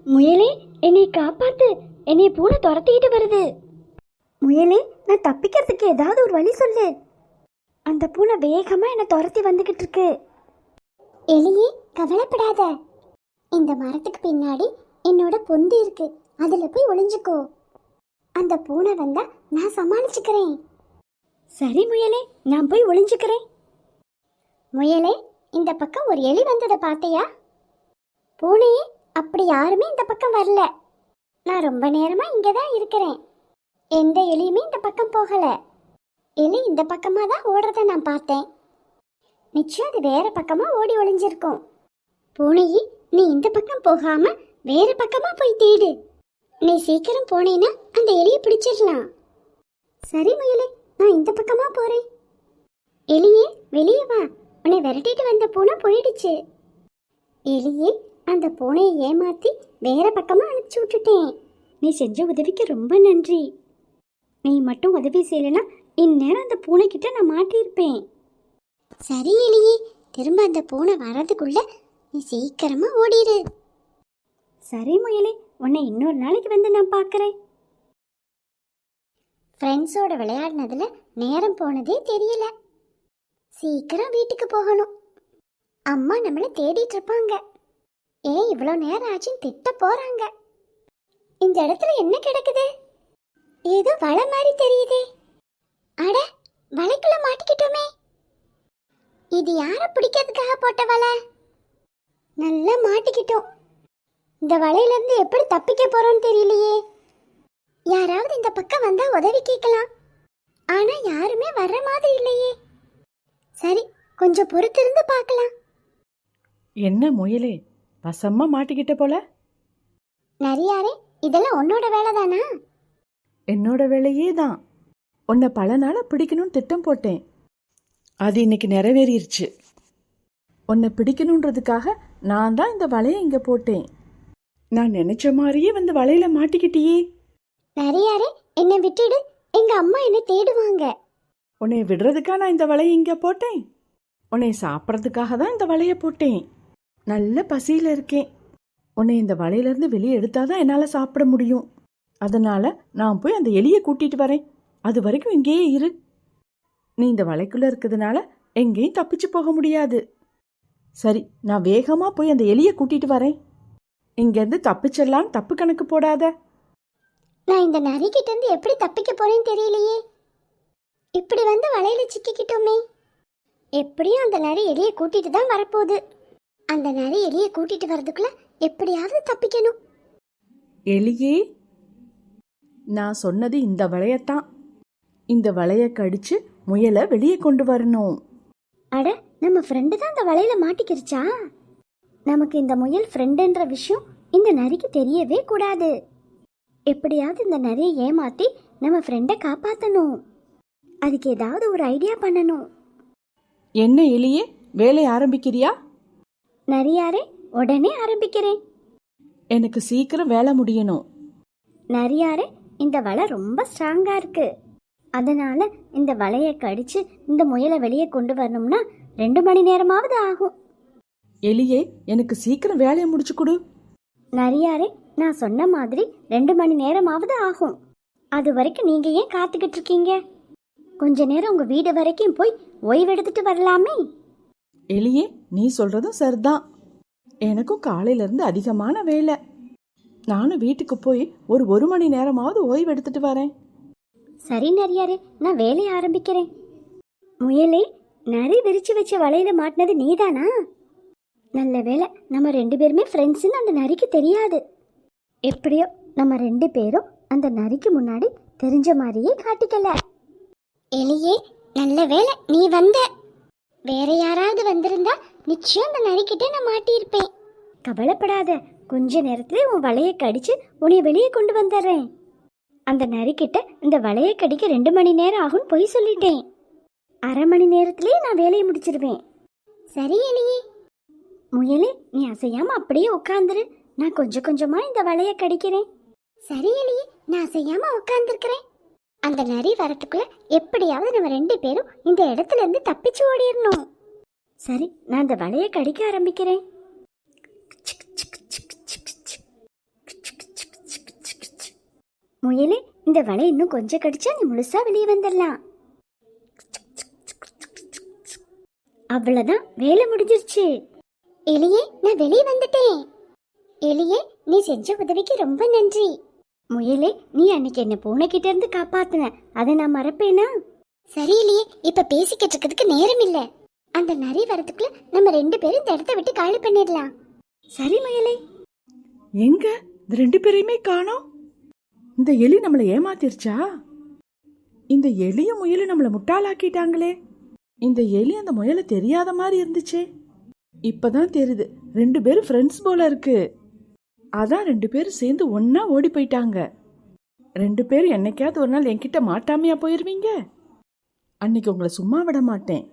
முயலே, என்னை காப்பாத்து. என்னை பூனை துரத்திக்கிட்டு வருது. முயலே, நான் தப்பிக்கிறதுக்கு ஏதாவது ஒரு வழி சொல்லு. அந்த பூனை வேகமா என்னை துரத்தி வந்துகிட்டு இருக்கு. எலியே, கவலைப்படாத. இந்த மரத்துக்கு பின்னாடி என்னோட பொந்து இருக்கு, அதுல போய் ஒளிஞ்சுக்கோ. அந்த பூனை வந்தா நான் சமாளிச்சுக்கிறேன். சரி முயலே, நான் போய் ஒளிஞ்சுக்கிறேன். முயலே, இந்த பக்கம் ஒரு எலி வந்ததை பார்த்தியா? பூனையே, அப்படி யாருமே இந்த பக்கம் வரல. நான் ரொம்ப நேரமா இங்கதான் இருக்கிறேன். எந்த எலியுமே இந்த பக்கம் போகல. எலி இந்த பக்கமா தான் ஓடுறத நான் பார்த்தேன். நிச்சயம் அது வேற பக்கமா ஓடி ஒளிஞ்சிருக்கும். பூனையே, நீ இந்த பக்கம் போகாம வேற பக்கமா போய் தேடு. நீ சீக்கிரம் போனேன்னா அந்த எலியை பிடிச்சிடலாம். சரி முயலே, நான் இந்த பக்கமா போறேன். எலியே, வெளியே வா. உன்னை விரட்டிட்டு வந்த பூனை போயிடுச்சு. எலியே, அந்த பூனையை ஏமாத்தி வேற பக்கமா அனுப்பிச்சு விட்டுட்டேன். நீ செஞ்ச உதவிக்கு ரொம்ப நன்றி. நீ மட்டும் உதவி செய்யலைன்னா இந்நேரம் அந்த பூனைக்கிட்ட நான் மாட்டியிருப்பேன். சரி எலியே, திரும்ப அந்த பூனை வர்றதுக்குள்ள நீ சீக்கிரமா ஓடிடு. சரி முயலே, உன்னை இன்னொரு நாளைக்கு வந்து நான் பார்க்குறேன். ஃப்ரெண்ட்ஸோட விளையாடினதுல நேரம் போனதே தெரியல. சீக்கிரம் வீட்டுக்கு போகணும். அம்மா நம்மளை தேடிட்டு இருப்பாங்க. ஏன் இவ்வளோ நேரம் ஆச்சுன்னு திட்ட போறாங்க. இந்த இடத்துல என்ன கிடக்குது? ஏதோ வலை மாதிரி தெரியுதே. அட, வலைக்குள்ள மாட்டிக்கிட்டோமே. இது யாரை பிடிக்கிறதுக்காக போட்ட வலை? நல்லா மாட்டிக்கிட்டோம். இந்த வலையிலிருந்து எப்படி தப்பிக்க போறோம்னு தெரியலையே. யாராவது இந்த பக்கம் வந்தா உதவி கேட்கலாம். ஆனா யாருமே வர்ற மாதிரி இல்லையே. சரி, கொஞ்சம் பொறுத்திருந்து பார்க்கலாம். என்ன முயலே, வசமா மாட்டிக்கிட்ட போல. நரியாரே, இதெல்லாம் உன்னோட வேலை தானா? என்னோட வேலையே தான். உன்னை பல நாளாக பிடிக்கணும்னு திட்டம் போட்டேன். அது இன்னைக்கு நிறைவேறிடுச்சு. உன்னை பிடிக்கணுன்றதுக்காக நான் தான் இந்த வலையை இங்கே போட்டேன். நான் நினைச்ச மாதிரியே வந்து வலையில மாட்டிக்கிட்டியே. நரியாரே, என்னை விட்டுடு. எங்க அம்மா என்னை தேடுவாங்க. உன்னை விடுறதுக்காக நான் இந்த வலையை இங்கே போட்டேன். உன்னை சாப்பிட்றதுக்காக தான் இந்த வலையை போட்டேன். நல்ல பசியில் இருக்கேன். உன்னை இந்த வலையிலேருந்து வெளியே எடுத்தாதான் என்னால் சாப்பிட முடியும். அதனால நான் போய் அந்த எலியை கூட்டிட்டு வரேன். அது வரைக்கும் இங்கேயே இரு. நீ இந்த வலைக்குள்ளே இருக்கிறதுனால எங்கேயும் தப்பிச்சு போக முடியாது. சரி, நான் வேகமாக போய் அந்த எலியை கூட்டிட்டு வரேன். இங்கேருந்து தப்பிச்சிடலான்னு தப்பு கணக்கு போடாத. நான் இந்த நரிக்கிட்ட இருந்து எப்படி தப்பிக்க போறேன்னு தெரியலையே. இப்படி வந்து வலையில சிக்கிக்கிட்டோமே. எப்படியும் அந்த நரி எலியை கூட்டிட்டு தான் வரப்போகுது. அந்த நரி எலியை கூட்டிட்டு வர்றதுக்குள்ள எப்படியாவது தப்பிக்கணும். எலியே, நான் சொன்னது இந்த வலையத்தான். இந்த வலையை கடிச்சு முயலை வெளியே கொண்டு வரணும். அட, நம்ம ஃப்ரெண்டு தான் அந்த வலையில மாட்டிக்கிருச்சா? நமக்கு இந்த முயல் ஃப்ரெண்டுன்ற விஷயம் இந்த நரிக்கு தெரியவே கூடாது. எப்படியாவது இந்த நரியை ஏமாத்தி நம்ம ஃப்ரெண்டை காப்பாற்றணும். அதுக்கு ஏதாவது ஒரு ஐடியா பண்ணணும். என்ன எலியே, வேலை ஆரம்பிக்கிறியா? நரியாரே, உடனே ஆரம்பிக்கிறேன். எனக்கு சீக்கிரம் வேலை முடியணும். நரியாரே, இந்த வலை ரொம்ப ஸ்ட்ராங்கா இருக்கு. அதனால இந்த வலையை கடிச்சு இந்த முயலை வெளியே கொண்டு வரணும்னா 2 மணி நேரமாவது ஆகும். எலியே, எனக்கு சீக்கிரம் வேலையை முடிச்சு கொடு. நரியாரே, நான் சொன்ன மாதிரி 2 மணி நேரமாவது ஆகும். அது வரைக்கும் நீங்க ஏன் காத்துக்கிட்டு இருக்கீங்க? கொஞ்ச நேரம் உங்க வீடு வரைக்கும் போய் ஓய்வெடுத்துட்டு வரலாமே. எலியே, நீ சொல்றதும் சரிதான். எனக்கும் காலையிலேருந்து அதிகமான வேலை. நானும் வீட்டுக்கு போய் ஒரு மணி நேரமாவது ஓய்வு எடுத்துட்டு வரேன். சரி நரியாரே, நான் வேலையை ஆரம்பிக்கிறேன். முயலே, நரி விரிச்சு வச்ச வலையில மாட்டினது நீதானா? நல்ல வேலை, நம்ம 2 பேருமே ஃப்ரெண்ட்ஸ்ன்னு அந்த நரிக்கு தெரியாது. எப்படியோ நம்ம 2 பேரும் அந்த நரிக்கு முன்னாடி தெரிஞ்ச மாதிரியே காட்டிக்கல. எலியே, நல்ல வேலை நீ வந்த. வேற யாராவது வந்திருந்தா நிச்சயம் அந்த நரிக்கிட்ட நான் மாட்டியிருப்பேன். கவலைப்படாத, கொஞ்ச நேரத்துல உன் வலையை கடிச்சு உன்னை வெளியே கொண்டு வந்துடுறேன். அந்த நரிக்கிட்ட இந்த வலையை கடிக்க 2 மணி நேரம் ஆகும்னு போய் சொல்லிட்டேன். அரை மணி நேரத்திலேயே நான் வேலையை முடிச்சிருவேன். சரி எலியே. முயலே, நீ அசையாம அப்படியே உட்காந்துரு. நான் கொஞ்சம் கொஞ்சமா இந்த வலையை கடிக்கிறேன். சரி எலியே, நான் செய்யாம உட்காந்துருக்கிறேன். அந்த நரி வரத்துக்குள்ள எப்படியாவது நம்ம 2 பேரும் இந்த இடத்துல இருந்து தப்பிச்சு ஓடிடணும். சரி, நான் இந்த வலையை கடிக்க ஆரம்பிக்கிறேன். முயலே இந்த வலை இன்னும் கொஞ்சம் கடிச்சா நீ முழுசா வெளியே வந்துடலாம். அவ்வளவுதான், வேலை முடிஞ்சிருச்சு. எலியே நான் வெளியே வந்துட்டேன். எலியே நீ செஞ்ச உதவிக்கு ரொம்ப நன்றி. முயலே நீ அன்னைக்கு என்ன பூனைக்கிட்ட இருந்து காப்பாத்துன, அதை நான் மறப்பேனா? சரி எலியே, இப்ப பேசிக்கிட்டு இருக்கிறதுக்கு நேரம் இல்ல. அந்த நரி வரதுக்குள்ள நம்ம 2 பேரும் இந்த இடத்த விட்டு காலி பண்ணிடலாம். சரி முயலே. எங்க இந்த 2 பேரையுமே காணோம்? இந்த எலி நம்மளை ஏமாத்திருச்சா? இந்த எலியும் முயலும் நம்மளை முட்டாளாக்கிட்டாங்களே. இந்த எலி அந்த முயலை தெரியாத மாதிரி இருந்துச்சே. இப்பதான் தெரியுது 2 பேரும் ஃப்ரெண்ட்ஸ் போல இருக்கு. அதான் 2 பேரும் சேர்ந்து ஒன்னா ஓடி போயிட்டாங்க. 2 பேரும் என்னைக்காவது ஒரு நாள் என்கிட்ட மாட்டாமையா போயிருவீங்க? அன்னைக்கு உங்களை சும்மா விட மாட்டேன்.